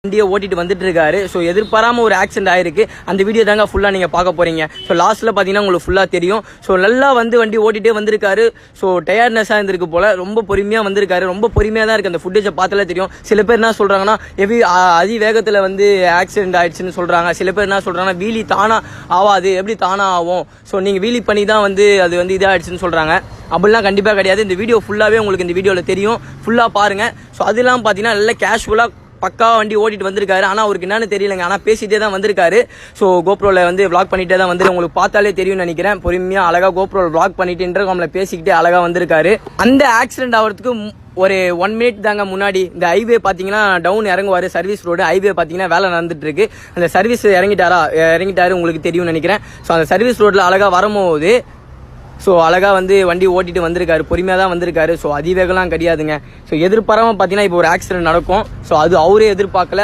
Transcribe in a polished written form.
வண்டியை ஓட்டிட்டு வந்துட்டு இருக்காரு. ஸோ எதிர்பாராம ஒரு ஆக்சிடென்ட் ஆயிருக்கு. அந்த வீடியோ தாங்க ஃபுல்லாக நீங்கள் பார்க்க போறீங்க. ஸோ லாஸ்ட்டில் பார்த்தீங்கன்னா உங்களுக்கு ஃபுல்லாக தெரியும். ஸோ நல்லா வண்டி ஓட்டிகிட்டே வந்திருக்காரு. ஸோ டயர்ட்னஸாக இருந்திருக்கு போல், ரொம்ப பொறுமையாக வந்திருக்காரு. ரொம்ப பொறுமையாக தான் இருக்குது. அந்த ஃபுட்டேஜை பார்த்தாலே தெரியும். சில பேர் என்ன சொல்கிறாங்கன்னா அதி வேகத்தில் ஆக்சிடென்ட் ஆயிடுச்சுன்னு சொல்கிறாங்க. சில பேர் என்ன சொல்கிறாங்கன்னா வீலி தானாக ஆகாது, எப்படி தானாக ஆகும், ஸோ நீங்கள் வீலி பண்ணி தான் அது இதாகிடுச்சுன்னு சொல்கிறாங்க. அப்படிலாம் கண்டிப்பாக கிடையாது. இந்த வீடியோ ஃபுல்லாகவே உங்களுக்கு இந்த வீடியோவில் தெரியும். ஃபுல்லாக பாருங்கள். ஸோ அதெல்லாம் பார்த்தீங்கன்னா நல்லா கேஷுவலாக பக்காவாக வண்டி ஓட்டிட்டு வந்திருக்காரு. ஆனால் அவருக்கு என்னன்னு தெரியலங்க. ஆனால் பேசிகிட்டே தான் வந்திருக்காரு. ஸோ கோப்ரோவில் vlog பண்ணிகிட்டே தான் உங்களுக்கு பார்த்தாலே தெரியும்னு நினைக்கிறேன். பொறுமையாக அழகாக கோப்ரோவில் vlog பண்ணிட்டு இன்டர்காமில் பேசிக்கிட்டே அழகாக வந்திருக்காரு. அந்த ஆக்சிடென்ட் ஆகிறதுக்கு ஒரு 1 minute தாங்க முன்னாடி இந்த ஹைவே பார்த்தீங்கன்னா டவுன் இறங்குவார். சர்வீஸ் ரோடு ஹைவே பார்த்தீங்கன்னா வேலை நடந்துட்டு இருக்கு. அந்த சர்வீஸ் இறங்கிட்டாரு உங்களுக்கு தெரியும்னு நினைக்கிறேன். ஸோ அந்த சர்வீஸ் ரோட்டில் அழகாக வரும்போது ஸோ அழகாக வண்டி ஓட்டிட்டு வந்திருக்காரு. பொறுமையாக தான் வந்திருக்காரு. ஸோ அதிவேகம்லாம் கிடையாதுங்க. ஸோ எதிர்பாராமல் பார்த்தீங்கன்னா இப்போ ஒரு ஆக்சிடென்ட் நடக்கும். ஸோ அது அவரே எதிர்பார்க்கல.